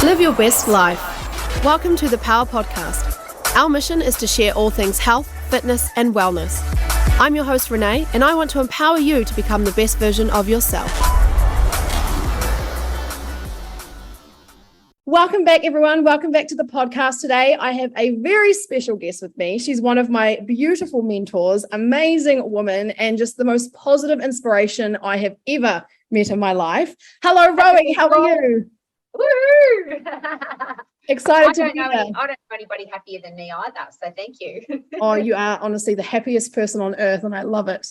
Live your best life. Welcome to the Power Podcast. Our mission is to share all things health, fitness, and wellness. I'm your host, Renee, and I want to empower you to become the best version of yourself. Welcome back, everyone. Welcome back to the podcast today. I have a very special guest with me. She's one of my beautiful mentors, amazing woman, and just the most positive inspiration I have ever met in my life. Hello, Rowie. How are you? Woo! Excited to be here. I don't know anybody happier than me either, so thank you. Oh, you are honestly the happiest person on earth, and I love it.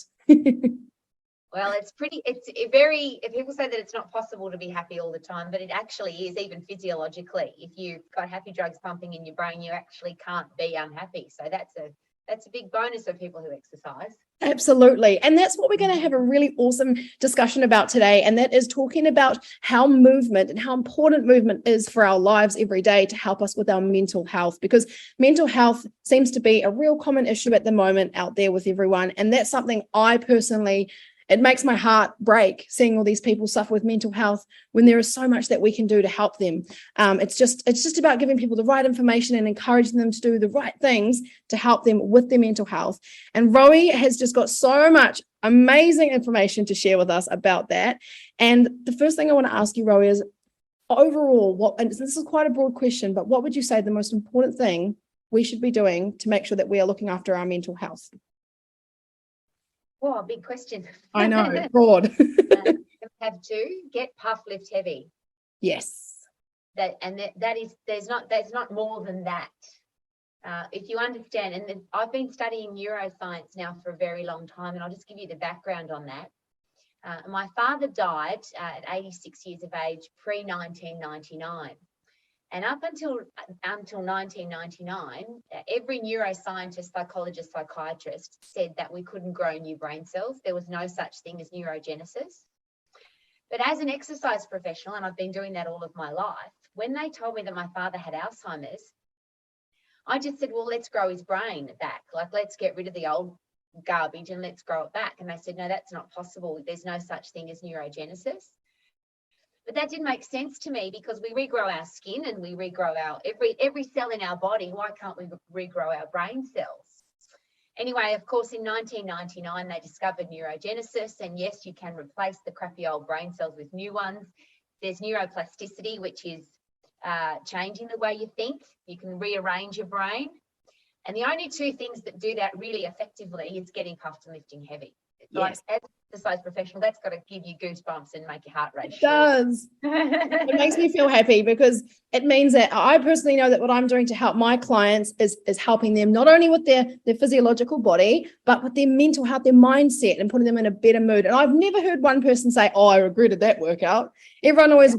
Well, if people say that it's not possible to be happy all the time, but it actually is, even physiologically. If you've got happy drugs pumping in your brain, you actually can't be unhappy. So that's a big bonus for people who exercise. Absolutely. And that's what we're going to have a really awesome discussion about today. And that is talking about how movement and how important movement is for our lives every day to help us with our mental health, because mental health seems to be a real common issue at the moment out there with everyone. And that's something I personally, it makes my heart break seeing all these people suffer with mental health when there is so much that we can do to help them. It's just about giving people the right information and encouraging them to do the right things to help them with their mental health. And Rowie has just got so much amazing information to share with us about that. And the first thing I want to ask you, Rowie, is overall, and this is quite a broad question, but what would you say the most important thing we should be doing to make sure that we are looking after our mental health? Well, big question. I know, broad. Have to get puff lift heavy. Yes. There's not more than that. If you understand, and I've been studying neuroscience now for a very long time, and I'll just give you the background on that. My father died at 86 years of age, pre-1999. And up until 1999, every neuroscientist, psychologist, psychiatrist said that we couldn't grow new brain cells. There was no such thing as neurogenesis. But as an exercise professional, and I've been doing that all of my life, when they told me that my father had Alzheimer's, I just said, well, let's grow his brain back. Like, let's get rid of the old garbage and let's grow it back. And they said, no, that's not possible. There's no such thing as neurogenesis. But that didn't make sense to me, because we regrow our skin and we regrow every cell in our body. Why can't we regrow our brain cells? Anyway, of course, in 1999, they discovered neurogenesis. And yes, you can replace the crappy old brain cells with new ones. There's neuroplasticity, which is changing the way you think. You can rearrange your brain. And the only two things that do that really effectively is getting puffed and lifting heavy. Yes. Like, as an exercise professional, that's got to give you goosebumps and make your heart race. It does. It makes me feel happy, because it means that I personally know that what I'm doing to help my clients is helping them not only with their physiological body, but with their mental health, their mindset, and putting them in a better mood. And I've never heard one person say, oh, I regretted that workout. Everyone always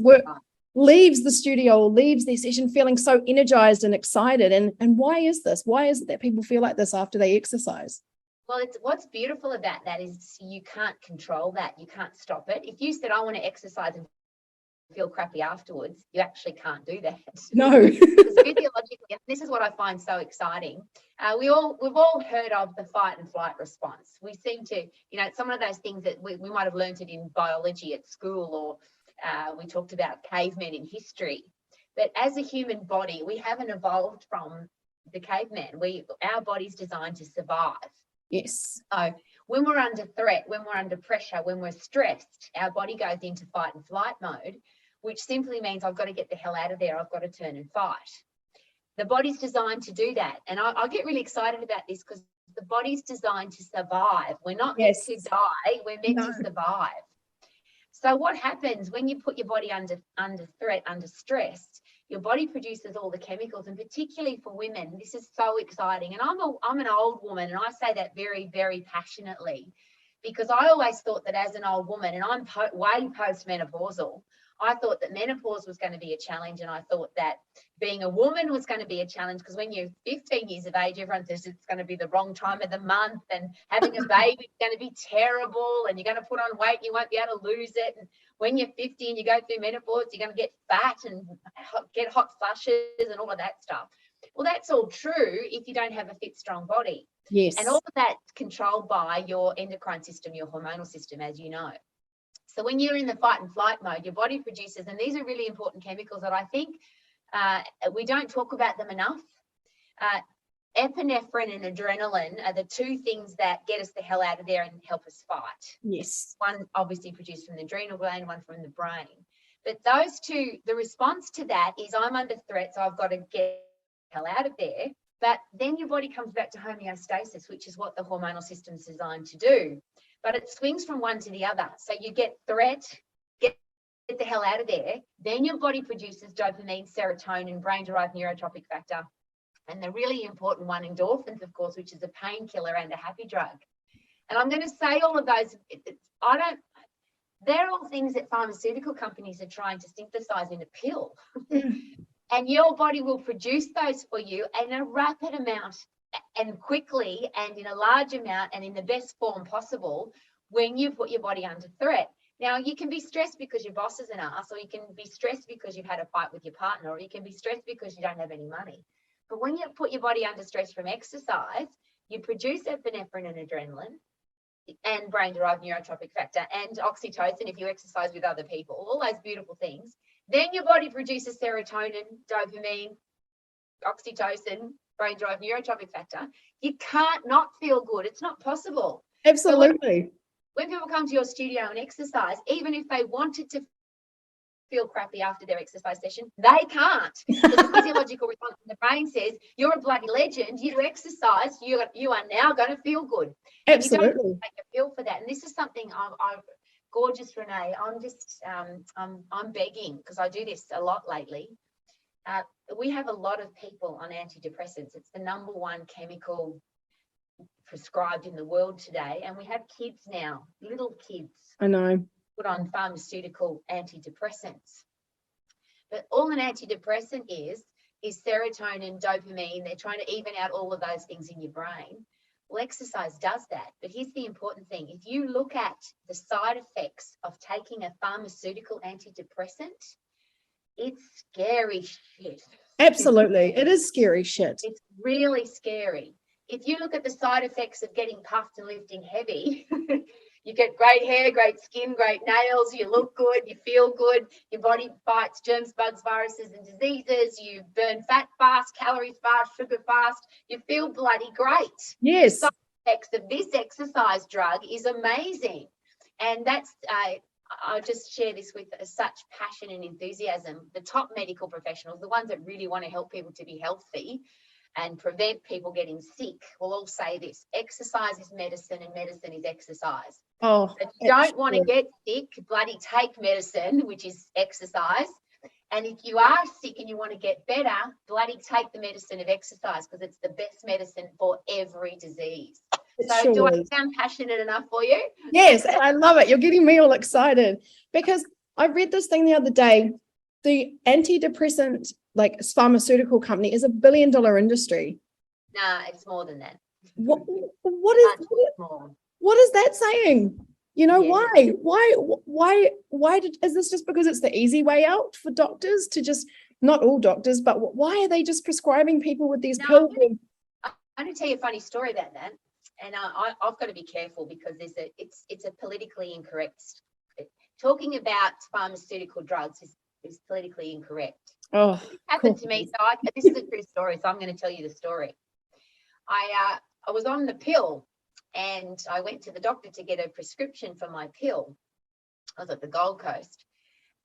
leaves the studio or leaves their session feeling so energized and excited. And why is this? Why is it that people feel like this after they exercise? Well, what's beautiful about that is you can't control that. You can't stop it. If you said, I want to exercise and feel crappy afterwards, you actually can't do that. No. Because physiologically, and this is what I find so exciting. We've all heard of the fight and flight response. We seem to, it's some of those things that we might have learned it in biology at school, or we talked about cavemen in history. But as a human body, we haven't evolved from the caveman. Our body's designed to survive. Yes. So when we're under threat, when we're under pressure, when we're stressed, our body goes into fight and flight mode, which simply means I've got to get the hell out of there. I've got to turn and fight. The body's designed to do that. And I get really excited about this, because the body's designed to survive. We're not meant to die. We're meant to survive. So what happens when you put your body under threat, under stress? Your body produces all the chemicals, and particularly for women, this is so exciting. And I'm an old woman, and I say that very, very passionately, because I always thought that as an old woman, and I'm way postmenopausal, I thought that menopause was going to be a challenge, and I thought that being a woman was going to be a challenge, because when you're 15 years of age, everyone says it's going to be the wrong time of the month, and having a baby is going to be terrible, and you're going to put on weight and you won't be able to lose it. And when you're 50 and you go through menopause, you're going to get fat and get hot flushes and all of that stuff. Well, that's all true if you don't have a fit, strong body. Yes. And all of that's controlled by your endocrine system, your hormonal system, as you know. So when you're in the fight and flight mode, your body produces, and these are really important chemicals that I think We don't talk about them enough. Epinephrine and adrenaline are the two things that get us the hell out of there and help us fight. Yes. One obviously produced from the adrenal gland, one from the brain. But those two, the response to that is I'm under threat, so I've got to get the hell out of there. But then your body comes back to homeostasis, which is what the hormonal system's designed to do. But it swings from one to the other. So you get threat, get the hell out of there. Then your body produces dopamine, serotonin, brain-derived neurotropic factor, and the really important one, endorphins, of course, which is a painkiller and a happy drug. And I'm going to say all of those. They're all things that pharmaceutical companies are trying to synthesize in a pill. And your body will produce those for you in a rapid amount and quickly and in a large amount and in the best form possible when you put your body under threat. Now, you can be stressed because your boss is an ass, or you can be stressed because you've had a fight with your partner, or you can be stressed because you don't have any money. But when you put your body under stress from exercise, you produce epinephrine and adrenaline and brain-derived neurotropic factor and oxytocin if you exercise with other people, all those beautiful things. Then your body produces serotonin, dopamine, oxytocin, brain-derived neurotropic factor. You can't not feel good. It's not possible. Absolutely. So when people come to your studio and exercise, even if they wanted to feel crappy after their exercise session, they can't. Because the physiological response in the brain says, you're a bloody legend, you exercise, you are now going to feel good. Absolutely. And you don't take a pill for that. And this is something I've gorgeous Renee, I'm just I'm begging, because I do this a lot lately. We have a lot of people on antidepressants. It's the number one chemical prescribed in the world today, and we have kids now, little kids, I know, put on pharmaceutical antidepressants. But all an antidepressant is serotonin, dopamine. They're trying to even out all of those things in your brain. Well, exercise does that. But here's the important thing. If you look at the side effects of taking a pharmaceutical antidepressant, it's scary shit. absolutely. It is scary shit. It's really scary. If you look at the side effects of getting puffed and lifting heavy, you get great hair, great skin, great nails, you look good, you feel good, your body fights germs, bugs, viruses, and diseases, you burn fat fast, calories fast, sugar fast, you feel bloody great. Yes. The side effects of this exercise drug is amazing. And that's, I just share this with such passion and enthusiasm. The top medical professionals, the ones that really want to help people to be healthy and prevent people getting sick, will all say this: exercise is medicine and medicine is exercise. Oh, if you don't want to get sick, bloody take medicine, which is exercise. And if you are sick and you want to get better, bloody take the medicine of exercise, because it's the best medicine for every disease. So do I sound passionate enough for you? Yes, I love it. You're getting me all excited, because I read this thing the other day. The antidepressant, like, pharmaceutical company is $1 billion industry. Nah, it's more than that. What is that saying? You know, Yeah. why is this just because it's the easy way out for doctors to just, not all doctors, but why are they just prescribing people with these pills? I'm going to tell you a funny story about that. And I've got to be careful, because it's a politically incorrect. Talking about pharmaceutical drugs is politically incorrect. Oh, it happened to me. So this is a true story. So I'm going to tell you the story. I was on the pill, and I went to the doctor to get a prescription for my pill. I was at the Gold Coast,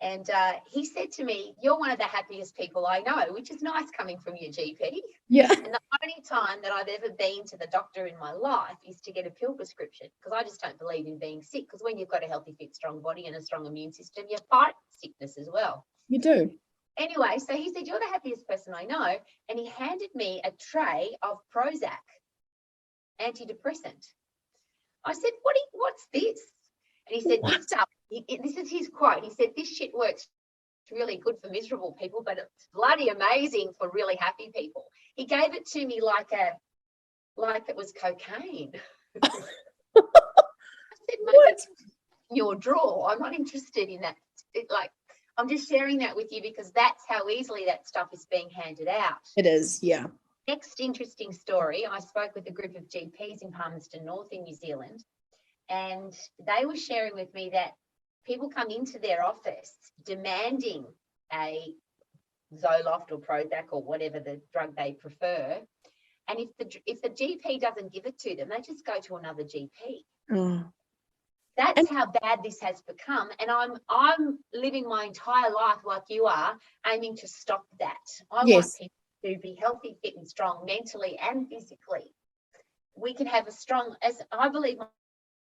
and he said to me, "You're one of the happiest people I know," which is nice coming from your GP. Yeah. And the only time that I've ever been to the doctor in my life is to get a pill prescription, because I just don't believe in being sick, because when you've got a healthy, fit, strong body and a strong immune system, you fight sickness as well. You do. Anyway, so he said, "You're the happiest person I know." And he handed me a tray of Prozac, antidepressant. I said, what's this? And he said, "This stuff," this is his quote. He said, "This shit works really good for miserable people, but it's bloody amazing for really happy people." He gave it to me like it was cocaine. I said, "Mate, your drawer. I'm not interested in that." I'm just sharing that with you, because that's how easily that stuff is being handed out. It is, yeah. Next interesting story, I spoke with a group of GPs in Palmerston North in New Zealand, and they were sharing with me that people come into their office demanding a Zoloft or Prozac or whatever the drug they prefer. And if the GP doesn't give it to them, they just go to another GP. Oh. That's And how bad this has become. And I'm living my entire life like you are, aiming to stop that. I want yes, people to be healthy, fit and strong mentally and physically. We can have a strong, as I believe my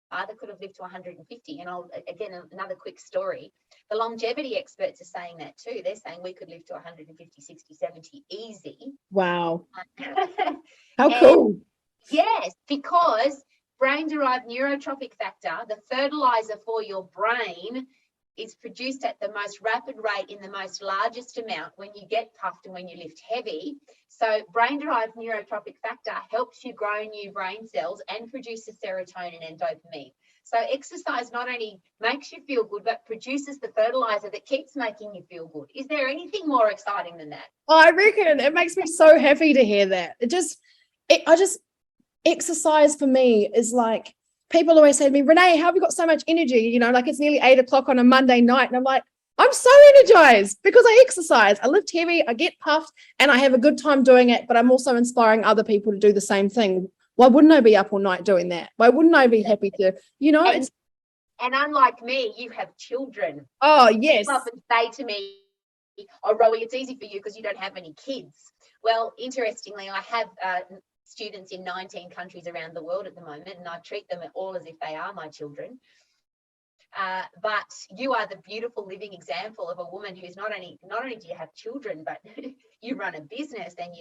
father could have lived to 150. And again, another quick story. The longevity experts are saying that too. They're saying we could live to 150, 60, 70 easy. wow. How And cool. yes, because brain-derived neurotrophic factor, the fertilizer for your brain, is produced at the most rapid rate in the most largest amount when you get puffed and when you lift heavy. So brain-derived neurotrophic factor helps you grow new brain cells and produces serotonin and dopamine. So exercise not only makes you feel good, but produces the fertilizer that keeps making you feel good. Is there anything more exciting than that? I reckon it makes me so happy to hear that. Exercise for me is like, people always say to me, Renee, how have you got so much energy? You know, like it's nearly 8 o'clock on a Monday night. And I'm like, I'm so energized because I exercise. I lift heavy, I get puffed, and I have a good time doing it. But I'm also inspiring other people to do the same thing. Why wouldn't I be up all night doing that? Why wouldn't I be happy to, And unlike me, you have children. Oh, yes. People often say to me, oh, Rowie, it's easy for you because you don't have any kids. Well, interestingly, I have students in 19 countries around the world at the moment, and I treat them all as if they are my children. But you are the beautiful living example of a woman who's not only do you have children, but you run a business and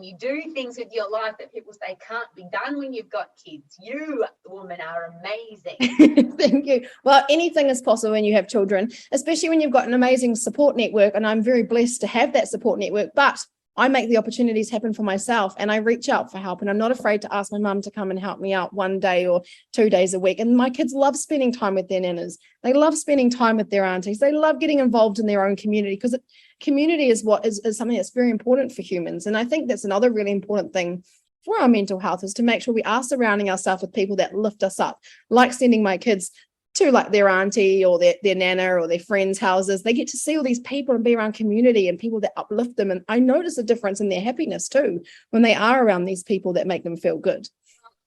you do things with your life that people say can't be done when you've got kids. You, woman, are amazing. Thank you. Well, anything is possible when you have children, especially when you've got an amazing support network. And I'm very blessed to have that support network. But I make the opportunities happen for myself and I reach out for help. And I'm not afraid to ask my mum to come and help me out 1 day or 2 days a week. And my kids love spending time with their nanas. They love spending time with their aunties. They love getting involved in their own community because community is what is something that's very important for humans. And I think that's another really important thing for our mental health is to make sure we are surrounding ourselves with people that lift us up, like sending my kids to like their auntie or their nana or their friends' houses. They get to see all these people and be around community and people that uplift them. And I notice a difference in their happiness too when they are around these people that make them feel good.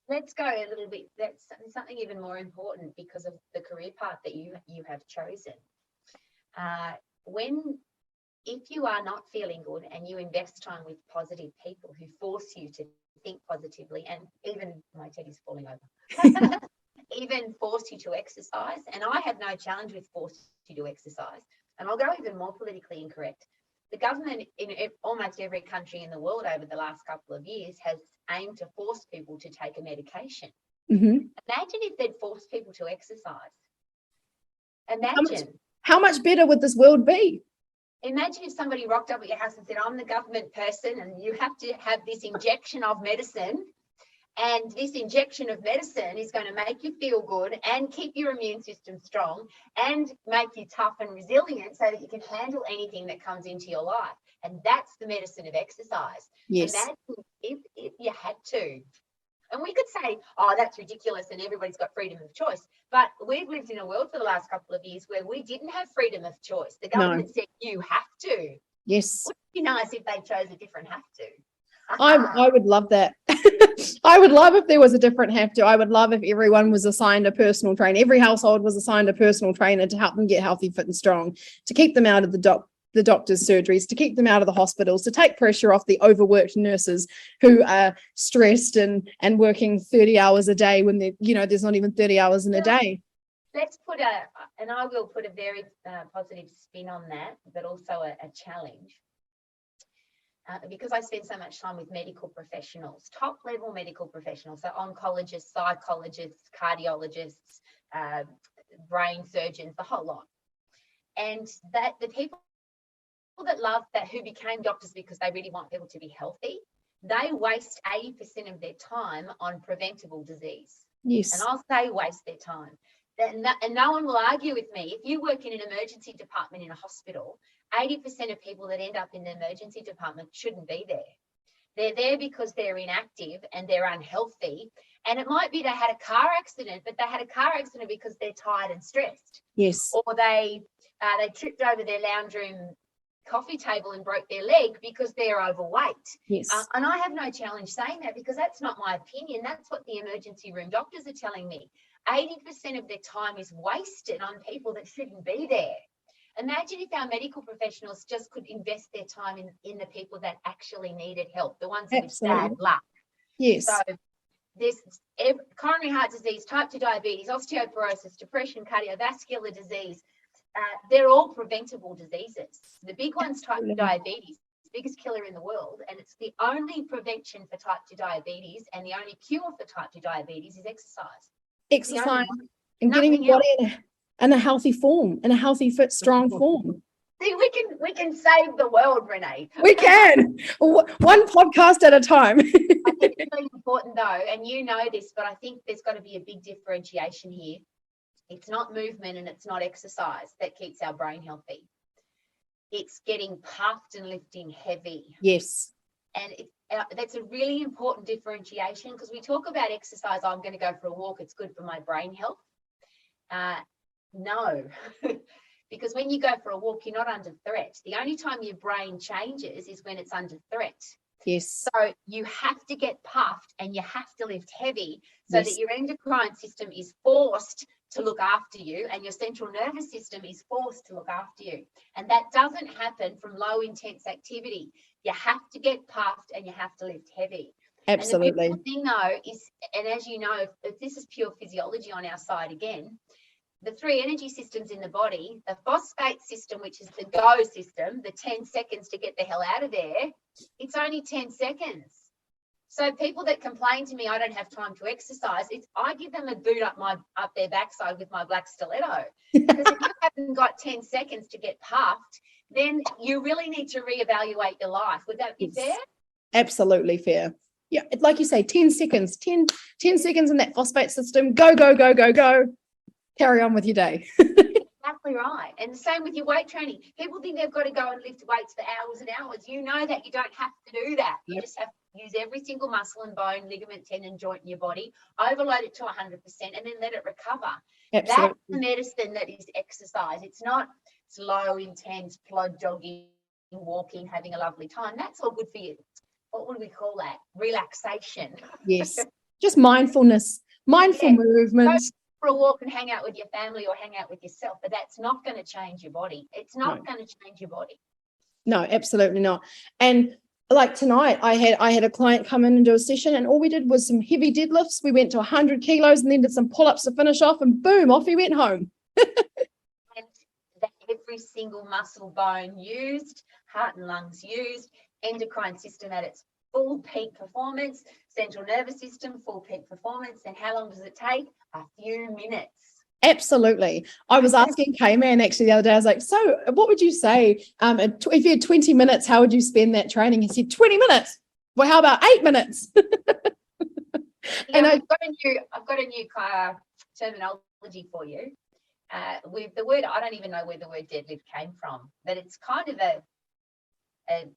Let's go a little bit. That's something even more important because of the career path that you have chosen. If you are not feeling good and you invest time with positive people who force you to think positively, and even my teddy's falling over. Even force you to exercise, and I have no challenge with force you to exercise, and I'll go even more politically incorrect. The government in almost every country in the world over the last couple of years has aimed to force people to take a medication. Mm-hmm. Imagine if they'd force people to exercise. Imagine. How much better would this world be? Imagine if somebody rocked up at your house and said, I'm the government person and you have to have this injection of medicine. And this injection of medicine is going to make you feel good and keep your immune system strong and make you tough and resilient so that you can handle anything that comes into your life. And that's the medicine of exercise. Yes. Imagine if you had to. And we could say, oh, that's ridiculous and everybody's got freedom of choice. But we've lived in a world for the last couple of years where we didn't have freedom of choice. The government said, you have to. Yes. Wouldn't it be nice if they chose a different have to? I would love that. I would love if there was a different have to. I would love if everyone was assigned a personal trainer. Every household was assigned a personal trainer to help them get healthy, fit and strong, to keep them out of the doctor's surgeries, to keep them out of the hospitals, to take pressure off the overworked nurses who are stressed and working 30 hours a day when there's not even 30 hours in a day. Let's and I will put a very positive spin on that, but also a challenge. Because I spend so much time with medical professionals, top level medical professionals, so oncologists, psychologists, cardiologists, brain surgeons, the whole lot. And that the people that who became doctors because they really want people to be healthy, they waste 80% of their time on preventable disease. Yes. And I'll say waste their time. And no one will argue with me. If you work in an emergency department in a hospital, 80% of people that end up in the emergency department shouldn't be there. They're there because they're inactive and they're unhealthy. And it might be they had a car accident, but they had a car accident because they're tired and stressed. Yes. Or they tripped over their lounge room coffee table and broke their leg because they're overweight. Yes. And I have no challenge saying that, because that's not my opinion. That's what the emergency room doctors are telling me. 80% of their time is wasted on people that shouldn't be there. Imagine if our medical professionals just could invest their time in the people that actually needed help, the ones with bad luck. Yes. So there's coronary heart disease, type 2 diabetes, osteoporosis, depression, cardiovascular disease. They're all preventable diseases. The big one's type 2 diabetes, the biggest killer in the world, and it's the only prevention for type 2 diabetes, and the only cure for type 2 diabetes is exercise. Exercise and getting your body in a healthy form, in a healthy, fit, strong form. See, we can save the world, Renee. We can. One podcast at a time. I think it's really important though, and you know this, but I think there's got to be a big differentiation here. It's not movement and it's not exercise that keeps our brain healthy. It's getting puffed and lifting heavy. Yes. And that's a really important differentiation, because we talk about exercise. I'm going to go for a walk. It's good for my brain health. No, because when you go for a walk, you're not under threat. The only time your brain changes is when it's under threat. Yes. So you have to get puffed and you have to lift heavy so that your endocrine system is forced to look after you, and your central nervous system is forced to look after you. And that doesn't happen from low intense activity. You have to get puffed and you have to lift heavy. Absolutely. And the beautiful thing though is, and as you know, if this is pure physiology on our side again, the 3 energy systems in the body, the phosphate system, which is the go system, the 10 seconds to get the hell out of there, it's only 10 seconds. So people that complain to me, I don't have time to exercise, I give them a boot up their backside with my black stiletto. Because if you haven't got 10 seconds to get puffed, then you really need to reevaluate your life. Would that be fair? Absolutely fair. Yeah, like you say, 10 seconds, 10 seconds in that phosphate system, go, go, go, go, go. Carry on with your day. Exactly right. And the same with your weight training. People think they've got to go and lift weights for hours and hours. You know that you don't have to do that. You just have to use every single muscle and bone, ligament, tendon, joint in your body, overload it to 100%, and then let it recover. Absolutely. That's the medicine that is exercise. It's not slow, intense, plod jogging, walking, having a lovely time. That's all good for you. What would we call that? Relaxation. Yes. Just mindfulness, mindful movement. For a walk and hang out with your family or hang out with yourself, but that's not going to change your body. It's not going to change your body. No, absolutely not. And like tonight, I had a client come in and do a session, and all we did was some heavy deadlifts. We went to 100 kilos and then did some pull-ups to finish off, and boom, off he went home. And every single muscle, bone used, heart and lungs used, endocrine system at its full peak performance, central nervous system, full peak performance. And how long does it take? A few minutes. Absolutely. I was asking K-Man actually the other day, I was like, so what would you say if you had 20 minutes, how would you spend that training? He said, 20 minutes. Well, how about 8 minutes? And I've got a new terminology for you. With the word, I don't even know where the word deadlift came from, but it's kind of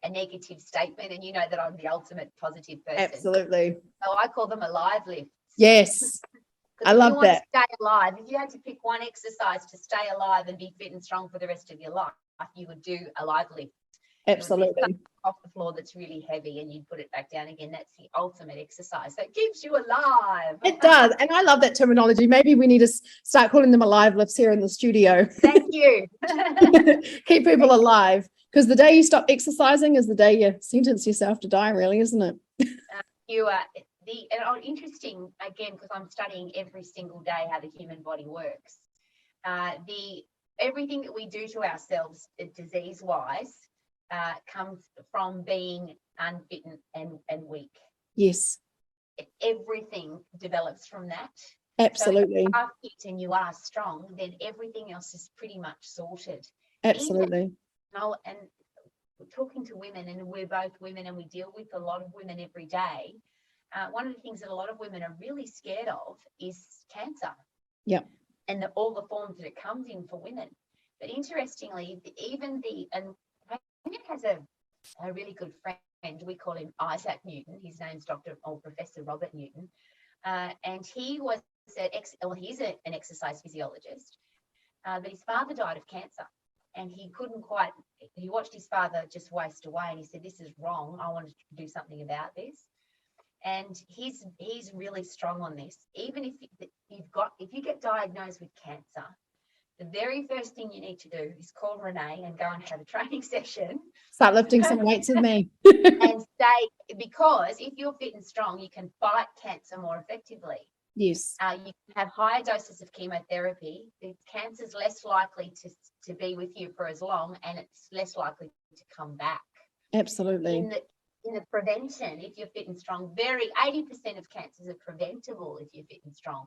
a negative statement, and you know that I'm the ultimate positive person. Absolutely. So I call them alive lifts. Yes. I love that. Stay alive. If you had to pick one exercise to stay alive and be fit and strong for the rest of your life, you would do a live lift. Absolutely. Off the floor that's really heavy, and you'd put it back down again. That's the ultimate exercise. So it keeps you alive. It does. And I love that terminology. Maybe we need to start calling them alive lifts here in the studio. Thank you. Keep people alive. Because the day you stop exercising is the day you sentence yourself to die, really, isn't it? Interesting, again, because I'm studying every single day how the human body works. Everything that we do to ourselves disease-wise comes from being unfit and weak. Yes. Everything develops from that. Absolutely. So if you are fit and you are strong, then everything else is pretty much sorted. Absolutely. And talking to women, and we're both women and we deal with a lot of women every day, one of the things that a lot of women are really scared of is cancer. Yeah. And all the forms that it comes in for women. But interestingly, and Wayne has a really good friend, we call him Isaac Newton. His name's Professor Robert Newton. And he was he's an exercise physiologist, but his father died of cancer. and he watched his father just waste away, and he said, this is wrong. I want to do something about this. And he's really strong on this. Even if you get diagnosed with cancer, the very first thing you need to do is call Renee and go and have a training session. Start lifting some weights with me. And say, because if you're fit and strong, you can fight cancer more effectively. Yes. You can have higher doses of chemotherapy. The cancer's less likely to be with you for as long, and it's less likely to come back. Absolutely. In the prevention, if you're fit and strong, 80% of cancers are preventable if you're fit and strong.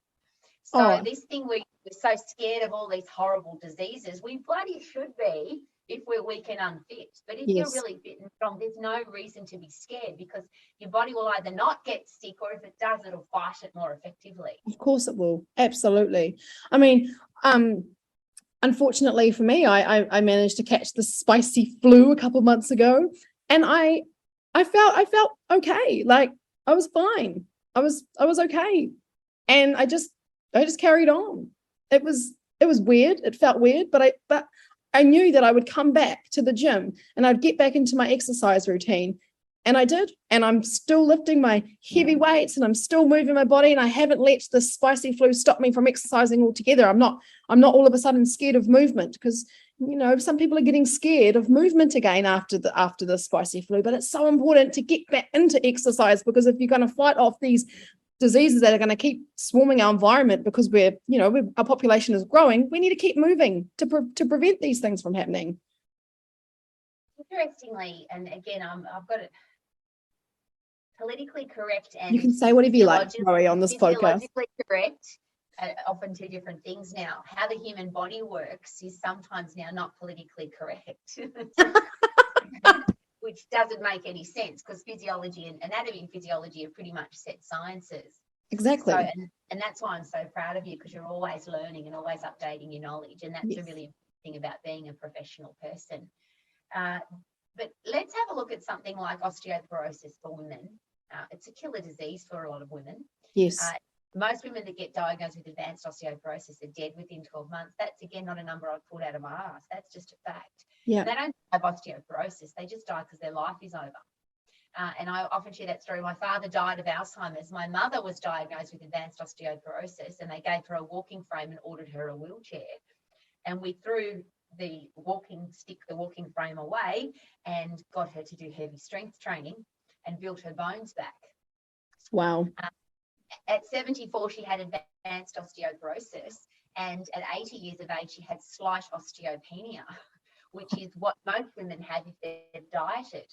So this thing where we're so scared of all these horrible diseases, we bloody should be if we're weak and unfit. But if you're really fit and strong, there's no reason to be scared, because your body will either not get sick, or if it does, it'll fight it more effectively. Of course it will. Absolutely. I mean, unfortunately for me, I managed to catch the spicy flu a couple of months ago, and I felt okay. Like, I was fine. I was okay. And I just carried on. It was weird. It felt weird, but I knew that I would come back to the gym and I'd get back into my exercise routine. And I did. And I'm still lifting my heavy weights, and I'm still moving my body, and I haven't let the spicy flu stop me from exercising altogether. I'm not all of a sudden scared of movement, because some people are getting scared of movement again after the spicy flu. But it's so important to get back into exercise, because if you're going to fight off these diseases that are going to keep swarming our environment, because our population is growing, we need to keep moving to prevent these things from happening. Interestingly, and again, I've got it politically correct, and you can say whatever you like, Rowie, on this podcast. Physiologically correct, often two different things now. How the human body works is sometimes now not politically correct. Which doesn't make any sense, because physiology and anatomy and physiology are pretty much set sciences. Exactly. So, and that's why I'm so proud of you, because you're always learning and always updating your knowledge. And that's a really important thing about being a professional person. But let's have a look at something like osteoporosis for women. It's a killer disease for a lot of women. Yes. Most women that get diagnosed with advanced osteoporosis are dead within 12 months. That's, again, not a number I've pulled out of my ass. That's just a fact. Yeah. They don't have osteoporosis. They just die because their life is over. And I often share that story. My father died of Alzheimer's. My mother was diagnosed with advanced osteoporosis, and they gave her a walking frame and ordered her a wheelchair. And we threw the walking frame away and got her to do heavy strength training and built her bones back. Wow. At 74, she had advanced osteoporosis, and at 80 years of age, she had slight osteopenia, which is what most women have if they're dieted.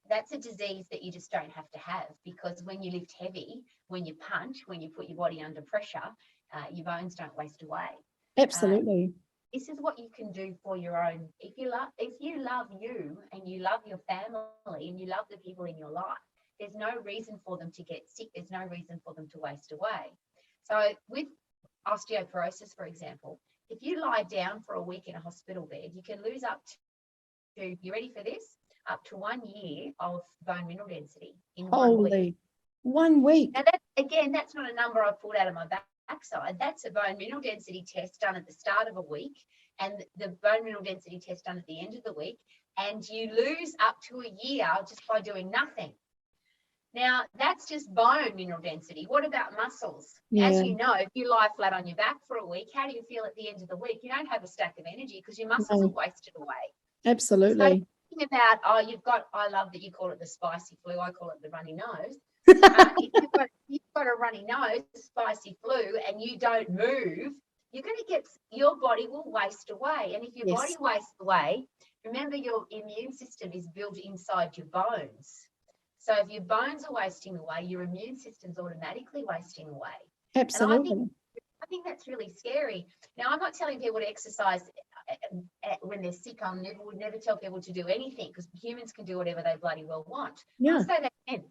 That's a disease that you just don't have to have, because when you lift heavy, when you punch, when you put your body under pressure, your bones don't waste away. Absolutely. This is what you can do for your own. If you love you, and you love your family, and you love the people in your life, there's no reason for them to get sick. There's no reason for them to waste away. So with osteoporosis, for example, if you lie down for a week in a hospital bed, you can lose up to, you ready for this? Up to 1 year of bone mineral density in 1 week. 1 week. Now, that's not a number I've pulled out of my backside. That's a bone mineral density test done at the start of a week, and the bone mineral density test done at the end of the week, and you lose up to a year just by doing nothing. Now, that's just bone mineral density. What about muscles? Yeah. As you know, if you lie flat on your back for a week, how do you feel at the end of the week? You don't have a stack of energy, because your muscles have wasted away. Absolutely. So thinking about, I love that you call it the spicy flu. I call it the runny nose. If you've got a runny nose, spicy flu, and you don't move, your body will waste away. And if your body wastes away, remember, your immune system is built inside your bones. So if your bones are wasting away, your immune system's automatically wasting away. Absolutely. And I think that's really scary. Now, I'm not telling people to exercise when they're sick. I would never tell people to do anything, because humans can do whatever they bloody well want. Yeah. I'll say that again.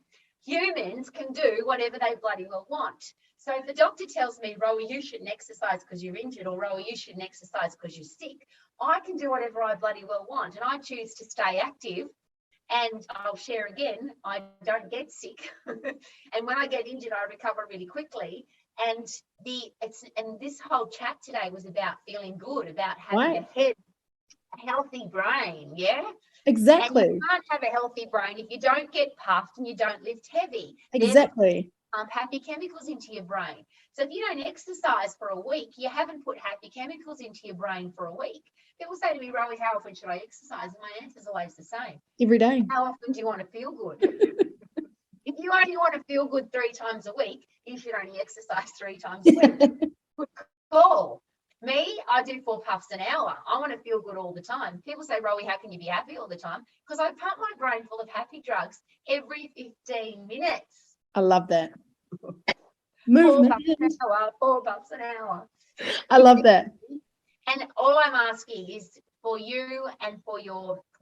Humans can do whatever they bloody well want. So if the doctor tells me, Rowie, you shouldn't exercise because you're injured, or Rowie, you shouldn't exercise because you're sick, I can do whatever I bloody well want. And I choose to stay active. And I'll share again, I don't get sick. And when I get injured, I recover really quickly. And this whole chat today was about feeling good, about having a head a healthy brain, yeah? Exactly. And you can't have a healthy brain if you don't get puffed and you don't lift heavy. Exactly. Happy chemicals into your brain. So if you don't exercise for a week, you haven't put happy chemicals into your brain for a week. People say to me, Rowie, how often should I exercise? And my answer is always the same. Every day. How often do you want to feel good? If you only want to feel good 3 times a week, you should only exercise 3 times a week. Good call. Me, I do 4 puffs an hour. I want to feel good all the time. People say, Rowie, how can you be happy all the time? Because I pump my brain full of happy drugs every 15 minutes. I love that. Movement. 4 puffs an hour. I love that. And all I'm asking is for you and for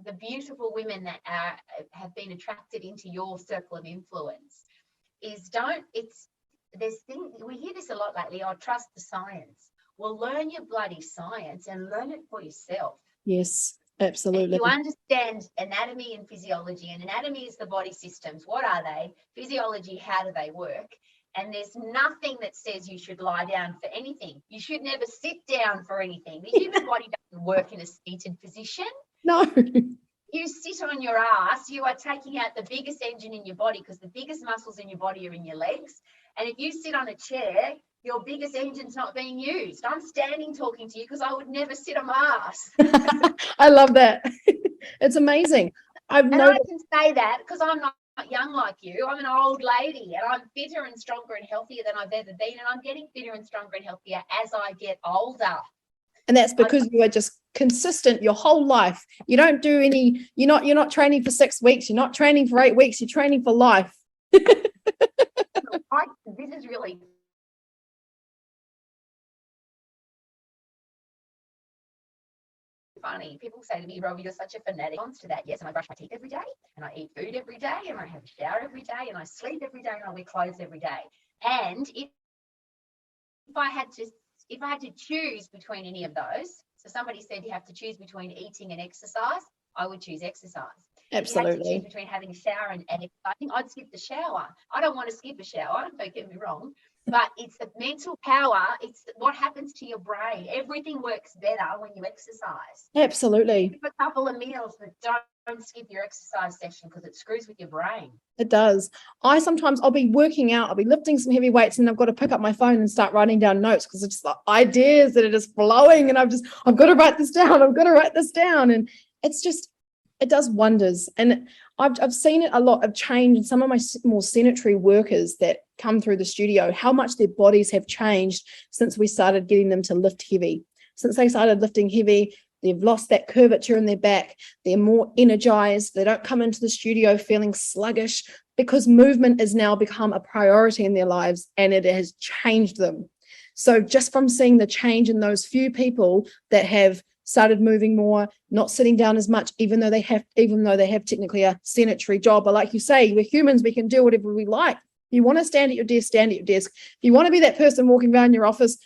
the beautiful women that have been attracted into your circle of influence is we hear this a lot lately, trust the science. Well, learn your bloody science and learn it for yourself. Yes, absolutely. If you understand anatomy and physiology, and anatomy is the body systems. What are they? Physiology, how do they work? And there's nothing that says you should lie down for anything. You should never sit down for anything. The human body doesn't work in a seated position. No. You sit on your ass, you are taking out the biggest engine in your body because the biggest muscles in your body are in your legs. And if you sit on a chair, your biggest engine's not being used. I'm standing talking to you because I would never sit on my ass. I love that. It's amazing. I can say that because I'm not young like you. I'm an old lady and I'm fitter and stronger and healthier than I've ever been. And I'm getting fitter and stronger and healthier as I get older. And that's because you are just consistent your whole life. You don't do any, you're not training for 6 weeks. You're not training for 8 weeks. You're training for life. This is really funny. People say to me, Rowie, you're such a fanatic. To that, yes, and I brush my teeth every day, and I eat food every day, and I have a shower every day, and I sleep every day, and I wear clothes every day. And if I had to choose between any of those, so somebody said you have to choose between eating and exercise, I would choose exercise. Absolutely. If you had to choose between having a shower and exercising, I'd skip the shower. I don't want to skip a shower, don't get me wrong, but it's the mental power. It's what happens to your brain. Everything works better when you exercise. Absolutely. Skip a couple of meals, but don't skip your exercise session because it screws with your brain. It does. I'll be working out, I'll be lifting some heavy weights, and I've got to pick up my phone and start writing down notes because it's just like ideas that are just flowing, and I've got to write this down. And it does wonders. And I've seen it a lot of change in some of my more sedentary workers that come through the studio, how much their bodies have changed since we started getting them to lift heavy. Since they started lifting heavy, they've lost that curvature in their back. They're more energized. They don't come into the studio feeling sluggish because movement has now become a priority in their lives and it has changed them. So just from seeing the change in those few people that have started moving more, not sitting down as much, even though they have technically a sedentary job. But like you say, we're humans, we can do whatever we like. If you want to stand at your desk, stand at your desk. If you want to be that person walking around your office,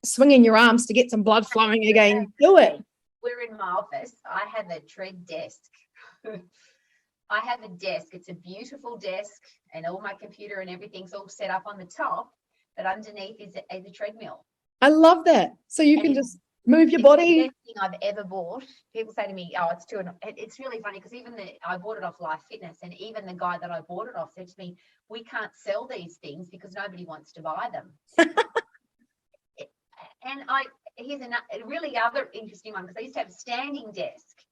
swinging your arms to get some blood flowing again, do it. We're in my office. I have a tread desk. I have a desk. It's a beautiful desk and all my computer and everything's all set up on the top, but underneath is a treadmill. I love that. So you can just move your body. The best thing I've ever bought. People say to me, "Oh, it's too." It's really funny because I bought it off Life Fitness, and even the guy that I bought it off said to me, "We can't sell these things because nobody wants to buy them." And here's a really other interesting one because I used to have a standing desk,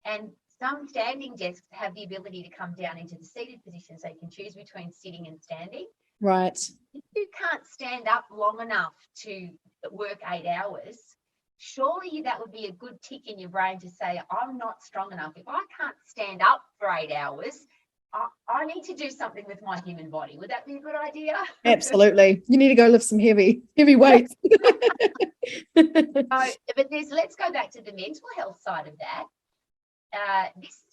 and some standing desks have the ability to come down into the seated position, so you can choose between sitting and standing. Right. If you can't stand up long enough to work 8 hours, surely that would be a good tick in your brain to say, I'm not strong enough. If I can't stand up for 8 hours, I need to do something with my human body. Would that be a good idea? Absolutely. You need to go lift some heavy weights. But let's go back to the mental health side of that. This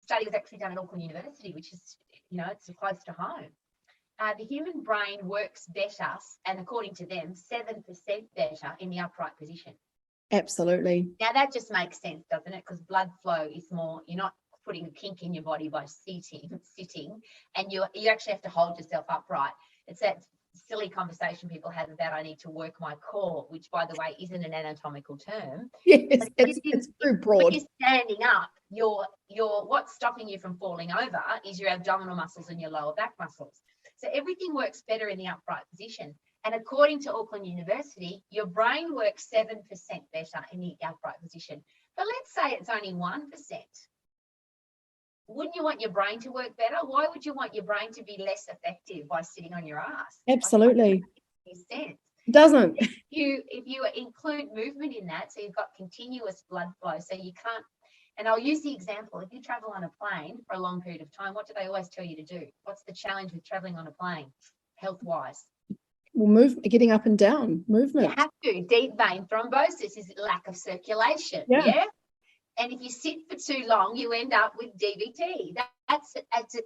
study was actually done at Auckland University, which is, it's close to home. The human brain works better, and according to them, 7% better in the upright position. Absolutely. Now that just makes sense, doesn't it? Because blood flow is more, you're not putting a kink in your body by sitting, and you actually have to hold yourself upright. It's that silly conversation people have about I need to work my core, which, by the way, isn't an anatomical term. Yes, it's very broad. When you're standing up, your what's stopping you from falling over is your abdominal muscles and your lower back muscles. So everything works better in the upright position. And according to Auckland University, your brain works 7% better in the upright position. But let's say it's only 1%. Wouldn't you want your brain to work better? Why would you want your brain to be less effective by sitting on your ass? Absolutely. Sense. It doesn't. If you include movement in that, so you've got continuous blood flow, so you can't. And I'll use the example: if you travel on a plane for a long period of time, what do they always tell you to do? What's the challenge with traveling on a plane, health-wise? Well, getting up and down, movement. You have to. Deep vein thrombosis is lack of circulation. Yeah. And if you sit for too long, you end up with DVT.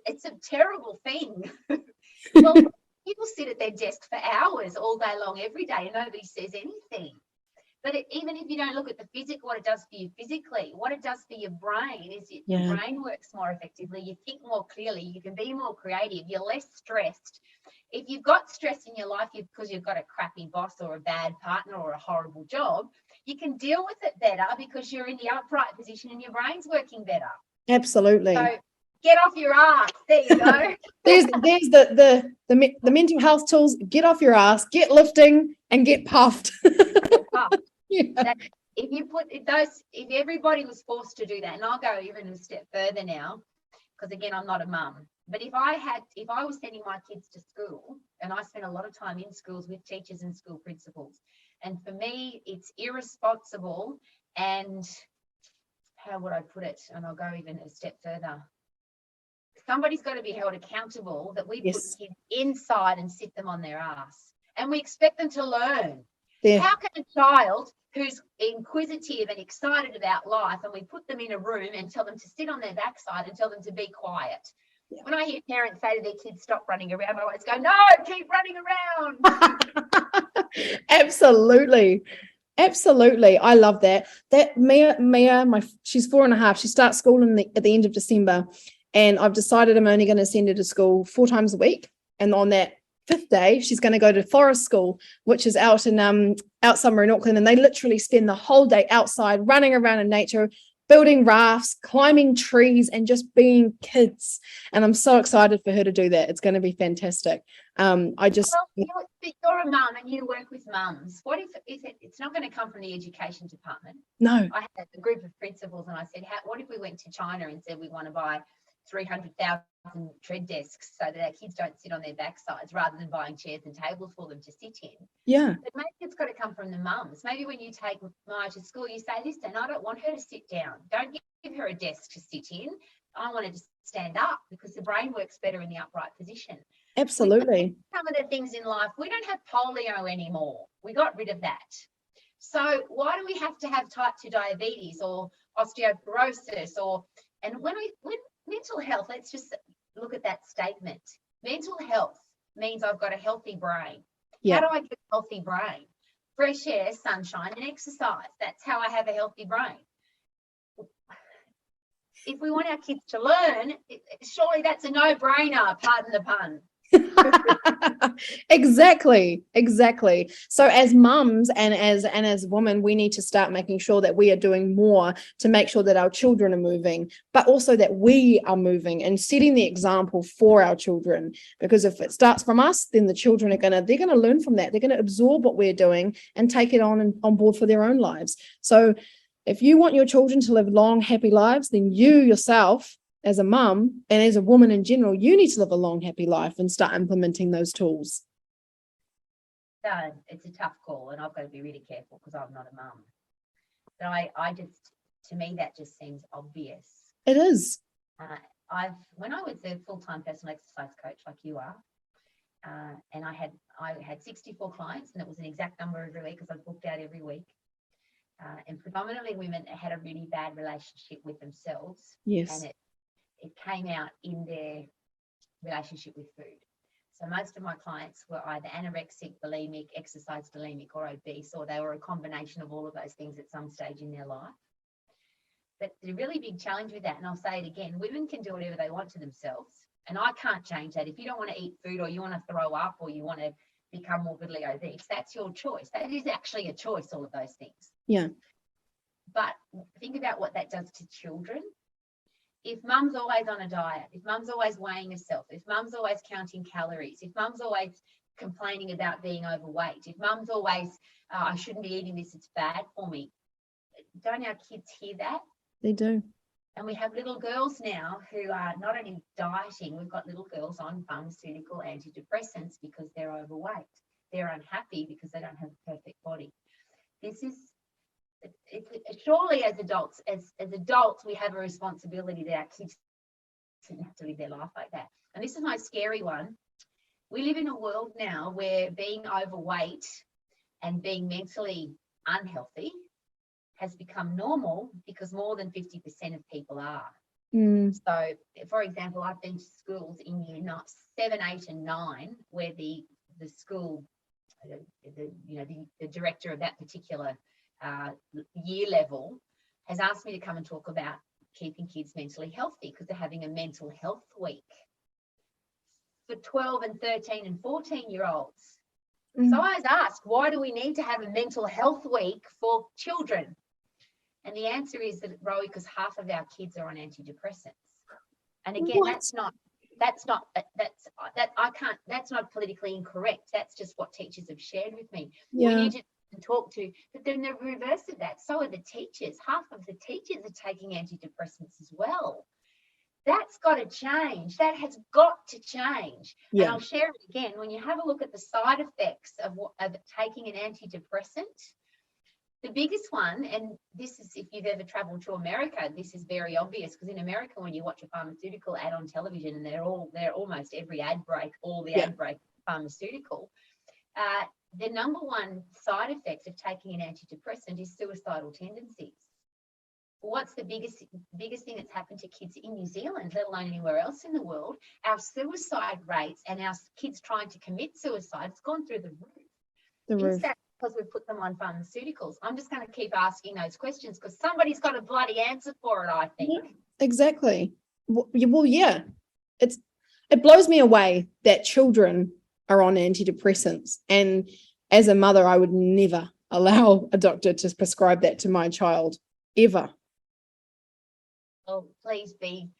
It's a terrible thing. Well, people sit at their desk for hours all day long, every day, and nobody says anything. But even if you don't look at the physical, what it does for you physically, what it does for your brain is your brain works more effectively. You think more clearly. You can be more creative. You're less stressed. If you've got stress in your life because you've got a crappy boss or a bad partner or a horrible job, you can deal with it better because you're in the upright position and your brain's working better. Absolutely. So get off your ass. There you go. there's the mental health tools. Get off your ass, get lifting, and get puffed. Yeah. If everybody was forced to do that, and I'll go even a step further now, because again, I'm not a mum, but if I was sending my kids to school, and I spent a lot of time in schools with teachers and school principals, and for me, it's irresponsible, and how would I put it? And I'll go even a step further. Somebody's got to be held accountable that we put kids inside and sit them on their ass, and we expect them to learn. Yeah. How can a child who's inquisitive and excited about life, and we put them in a room and tell them to sit on their backside and tell them to be quiet? Yeah. When I hear parents say to their kids, stop running around, I always go, no, keep running around. Absolutely. I love that. That Mia, she's 4.5. She starts school at the end of December, and I've decided I'm only going to send her to school 4 times a week. And on that 5th day, she's going to go to forest school, which is out somewhere in Auckland, and they literally spend the whole day outside running around in nature, building rafts, climbing trees, and just being kids. And I'm so excited for her to do that. It's going to be fantastic. You're a mum and you work with mums. What if it's not going to come from the education department? No. I had a group of principals and I said, what if we went to China and said we want to buy 300,000 tread desks so that our kids don't sit on their backsides, rather than buying chairs and tables for them to sit in? Yeah. But maybe it's got to come from the mums. Maybe when you take Maya to school, you say, listen, I don't want her to sit down. Don't give her a desk to sit in. I want her to stand up, because the brain works better in the upright position. Absolutely. Some of the things in life, we don't have polio anymore. We got rid of that. So why do we have to have type 2 diabetes or osteoporosis? And when mental health, let's just look at that statement. Mental health means I've got a healthy brain. Yeah. How do I get a healthy brain? Fresh air, sunshine, and exercise. That's how I have a healthy brain. If we want our kids to learn, surely that's a no-brainer, pardon the pun. Exactly. So as mums and as women, we need to start making sure that we are doing more to make sure that our children are moving, but also that we are moving and setting the example for our children. Because if it starts from us, then the children they're gonna learn from that. They're gonna absorb what we're doing and take it on board for their own lives. So if you want your children to live long, happy lives, then you yourself, as a mum and as a woman in general, you need to live a long, happy life and start implementing those tools. It's a tough call, and I've got to be really careful because I'm not a mum. But to me, that just seems obvious. It is. When I was a full-time personal exercise coach like you are, and I had 64 clients, and it was an exact number every week because I booked out every week. And predominantly women had a really bad relationship with themselves. Yes. And it came out in their relationship with food. So most of my clients were either anorexic, bulimic, exercise bulimic, or obese, or they were a combination of all of those things at some stage in their life. But the really big challenge with that, and I'll say it again, women can do whatever they want to themselves, and I can't change that. If you don't want to eat food, or you want to throw up, or you want to become morbidly obese. That's your choice. That is actually a choice, all of those things. Yeah. But think about what that does to children. If mum's always on a diet, if mum's always weighing herself, if mum's always counting calories, if mum's always complaining about being overweight, if mum's always, I shouldn't be eating this, it's bad for me. Don't our kids hear that? They do. And we have little girls now who are not only dieting, we've got little girls on pharmaceutical antidepressants because they're overweight. They're unhappy because they don't have a perfect body. This is, surely as adults, we have a responsibility that our kids shouldn't have to live their life like that. And this is my scary one. We live in a world now where being overweight and being mentally unhealthy has become normal because more than 50% of people are. So, for example, I've been to schools in year 7, 8, and 9 where the school, the director of that particular year level has asked me to come and talk about keeping kids mentally healthy because they're having a mental health week for 12 and 13 and 14-year-olds. So I was asked, why do we need to have a mental health week for children? And the answer is that, Rowie, because half of our kids are on antidepressants. And again, that's not politically incorrect. That's just what teachers have shared with me. Yeah. We need to talk to, but then the reverse of that, so are the teachers. Half of the teachers are taking antidepressants as well. That's got to change. That has got to change. Yeah. And I'll share it again. When you have a look at the side effects of taking an antidepressant, the biggest one, and this is, if you've ever traveled to America, this is very obvious because in America, when you watch a pharmaceutical ad on television, and they're almost every ad break, ad break pharmaceutical, the number one side effect of taking an antidepressant is suicidal tendencies. What's the biggest thing that's happened to kids in New Zealand, let alone anywhere else in the world? Our suicide rates and our kids trying to commit suicide has gone through the roof. Is that because we've put them on pharmaceuticals? I'm just going to keep asking those questions because somebody's got a bloody answer for it, I think. Yeah, exactly. Well, yeah. It blows me away that children are on antidepressants. And as a mother, I would never allow a doctor to prescribe that to my child, ever. Well, please be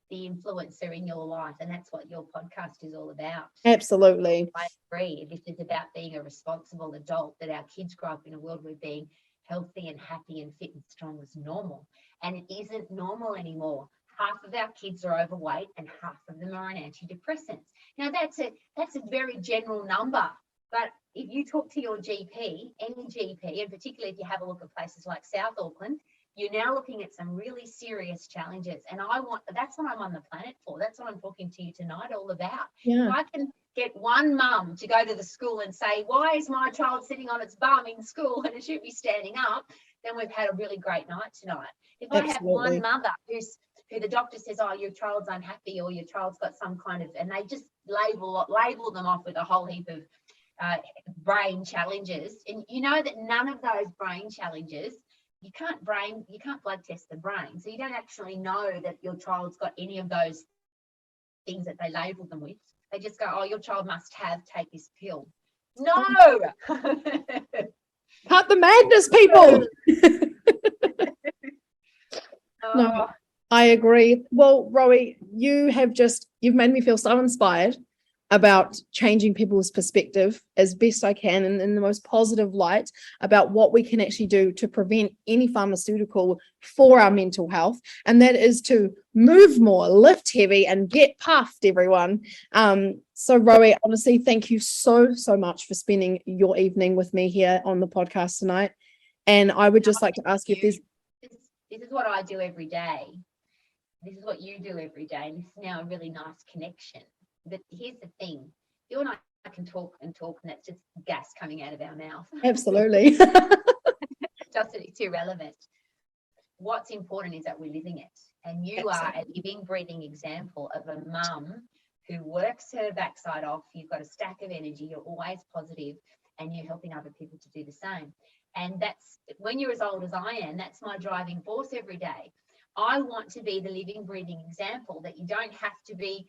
the influencer in your life, and that's what your podcast is all about. Absolutely. I agree. This is about being a responsible adult, that our kids grow up in a world where being healthy and happy and fit and strong is normal, and it isn't normal anymore. Half of our kids are overweight and half of them are on antidepressants. Now that's a very general number, but if you talk to your GP, any GP, and particularly if you have a look at places like South Auckland, you're now looking at some really serious challenges. And that's what I'm on the planet for. That's what I'm talking to you tonight all about. Yeah. If I can get one mum to go to the school and say, why is my child sitting on its bum in school and it should be standing up, then we've had a really great night tonight. If I have one mother who the doctor says, oh, your child's unhappy or your child's got some kind of, and they just label them off with a whole heap of brain challenges. And you know that none of those brain challenges, you can't blood test the brain. So you don't actually know that your child's got any of those things that they label them with. They just go, oh, your child must take this pill. No. Cut the madness, people. No, I agree. Well, Rowie, you've made me feel so inspired about changing people's perspective as best I can and in the most positive light about what we can actually do to prevent any pharmaceutical for our mental health. And that is to move more, lift heavy, and get puffed, everyone. So Rowie, honestly, thank you so much for spending your evening with me here on the podcast tonight. And I would just like to ask you if there's... This is what I do every day. This is what you do every day. And this is now a really nice connection. But here's the thing, you and I can talk, and that's just gas coming out of our mouth. Absolutely. It's irrelevant. What's important is that we're living it. And you are a living, breathing example of a mum who works her backside off. You've got a stack of energy, you're always positive, and you're helping other people to do the same. And that's, when you're as old as I am, that's my driving force every day. I want to be the living, breathing example that you don't have to be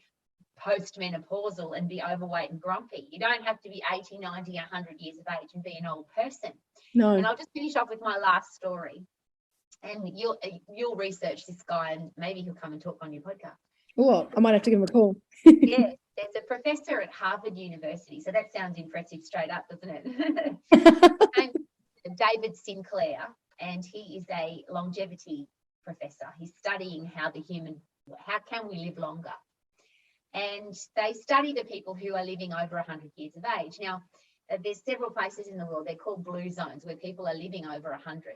postmenopausal and be overweight and grumpy. You don't have to be 80, 90, 100 years of age and be an old person. No. And I'll just finish off with my last story. And you'll research this guy and maybe he'll come and talk on your podcast. Oh, I might have to give him a call. Yeah, there's a professor at Harvard University. So that sounds impressive straight up, doesn't it? David Sinclair, and he is a longevity professor. He's studying how can we live longer? And they study the people who are living over 100 years of age. Now, there's several places in the world, they're called blue zones, where people are living over 100.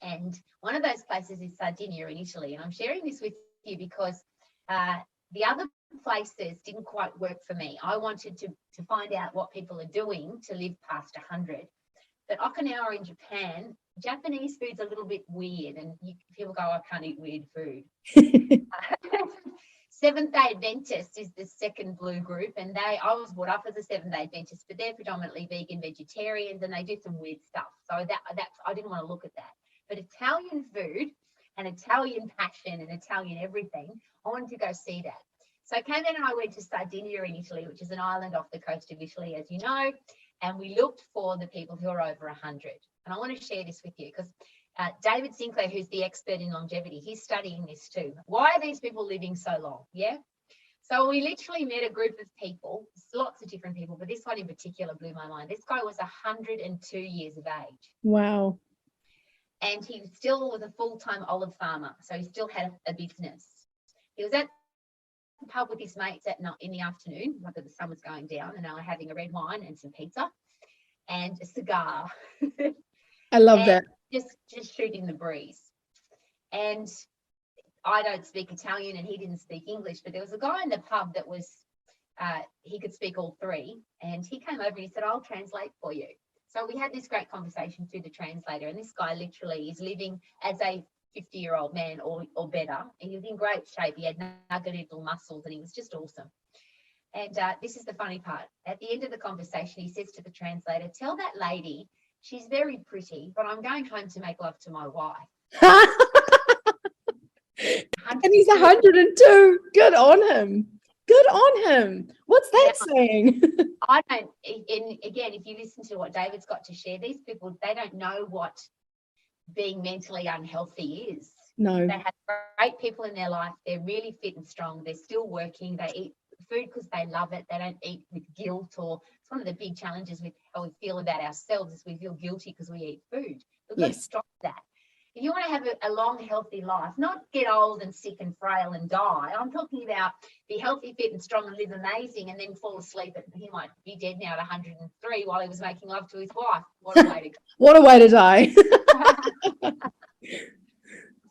And one of those places is Sardinia in Italy. And I'm sharing this with you because the other places didn't quite work for me. I wanted to find out what people are doing to live past 100. But Okinawa in Japan, Japanese food's a little bit weird, and people go, I can't eat weird food. Seventh-day Adventist is the second blue group, and I was brought up as a Seventh-day Adventist, but they're predominantly vegan vegetarians, and they do some weird stuff. So that I didn't want to look at that. But Italian food and Italian passion and Italian everything, I wanted to go see that. So Camden and I went to Sardinia in Italy, which is an island off the coast of Italy, as you know, and we looked for the people who are over 100. And I want to share this with you because David Sinclair, who's the expert in longevity, he's studying this too. Why are these people living so long? Yeah. So we literally met a group of people, lots of different people, but this one in particular blew my mind. This guy was 102 years of age. Wow. And he still was a full-time olive farmer. So he still had a business. He was at the pub with his mates in the afternoon, after the sun was going down, and they were having a red wine and some pizza and a cigar. I love that. Just shooting the breeze. And I don't speak Italian and he didn't speak English, but there was a guy in the pub that was, he could speak all three, and he came over and he said, I'll translate for you. So we had this great conversation through the translator, and this guy literally is living as a 50-year-old man or better. And he was in great shape. He had nuggeted little muscles and he was just awesome. And this is the funny part. At the end of the conversation, he says to the translator, tell that lady she's very pretty, but I'm going home to make love to my wife. And he's 102. Good on him. Good on him. What's that saying? I don't, and again, if you listen to what David's got to share, these people, they don't know what being mentally unhealthy is. No. They have great people in their life. They're really fit and strong. They're still working. They eat food because they love it. They don't eat with guilt, or it's one of the big challenges with how we feel about ourselves is we feel guilty because we eat food. We've got to stop that. If you want to have a long, healthy life, not get old and sick and frail and die. I'm talking about be healthy, fit and strong and live amazing and then fall asleep. He might be dead now at 103 while he was making love to his wife. What a way to go. What a way to die.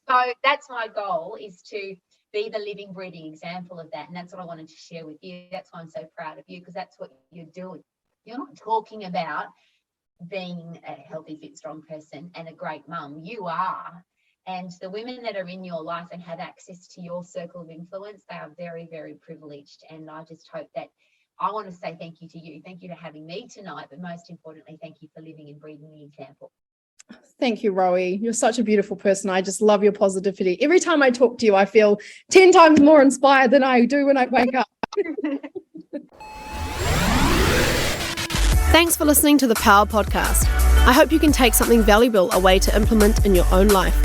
So that's my goal, is to be the living, breathing example of that. And that's what I wanted to share with you. That's why I'm so proud of you, because that's what you're doing. You're not talking about being a healthy, fit, strong person and a great mum. You are. And the women that are in your life and have access to your circle of influence, they are very, very privileged. And I just hope that, I want to say thank you to you. Thank you for having me tonight, but most importantly, thank you for living and breathing the example. Thank you, Rowie. You're such a beautiful person. I just love your positivity. Every time I talk to you, I feel 10 times more inspired than I do when I wake up. Thanks for listening to the Power Podcast. I hope you can take something valuable away to implement in your own life.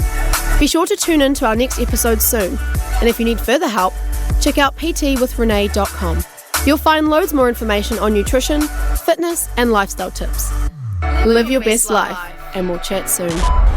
Be sure to tune in to our next episode soon. And if you need further help, check out ptwithrenee.com. You'll find loads more information on nutrition, fitness, and lifestyle tips. Live your best life, and we'll chat soon.